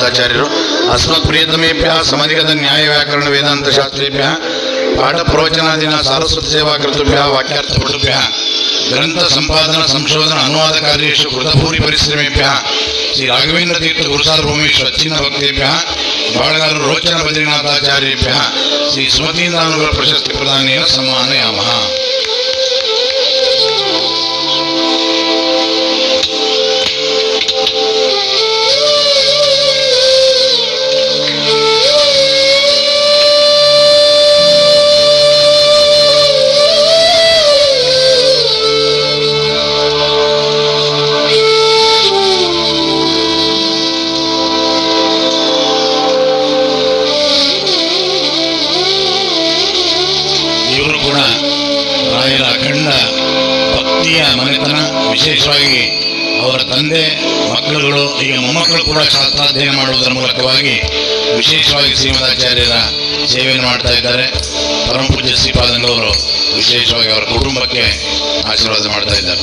ಶ್ರೀಮದಾಚಾರ್ಯರು ಅಸ್ಮತ್ ಪ್ರಿಯತಮೇಭ್ಯ ಸಮಧಿಗತ ನ್ಯಾಯ ವ್ಯಾಕರಣ ವೇದಾಂತ ಶಾಸ್ತ್ರೇಭ್ಯ ಪಾಠ ಪ್ರವಚನಾದಿನ ಸಾರಸ್ವತ ಸೇವಾ ಕರ್ತೃಭ್ಯ ವಾಕ್ಯಾರ್ಥಪಟುಭ್ಯ ಗ್ರಂಥ ಸಂಪಾದನ ಸಂಶೋಧನ ಅನುವಾದ ಕಾರ್ಯೇಷು ಕೃತಭೂರಿ ಪರಿಶ್ರಮೇಭ್ಯ ಶ್ರೀ ರಾಘವೇಂದ್ರ ತೀರ್ಥ ಗುರುಸಾರ್ವಭೌಮೇಶ್ವರ ಅಚ್ಚಿನ ಭಕ್ತೇಭ್ಯ ಬಾಳಗಾರರು ರೋಚನ ಬದ್ರಿನಾಥಾಚಾರ್ಯೇಭ್ಯ ಶ್ರೀ ಸುಮತೀಂದ್ರಾನುಗ್ರಹ ಪ್ರಶಸ್ತಿ ಪ್ರದಾನೇನ ಸನ್ಮಾನಯಾಮಃ. ಮನೆತನ, ವಿಶೇಷವಾಗಿ ಅವರ ತಂದೆ ಮಕ್ಕಳುಗಳು, ಈಗ ಮೊಮ್ಮಕ್ಕಳು ಕೂಡ ಶಾಸ್ತ್ರಾಧ್ಯಯನ ಮಾಡುವುದರ ಮೂಲಕವಾಗಿ ವಿಶೇಷವಾಗಿ ಶ್ರೀಮದಾಚಾರ್ಯರ ಸೇವೆಯನ್ನು ಮಾಡ್ತಾ ಇದ್ದಾರೆ. ಪರಮ ಪೂಜ್ಯ ಶ್ರೀಪಾದಂಗಳವರು ವಿಶೇಷವಾಗಿ ಅವರ ಕುಟುಂಬಕ್ಕೆ ಆಶೀರ್ವಾದ ಮಾಡ್ತಾ ಇದ್ದಾರೆ.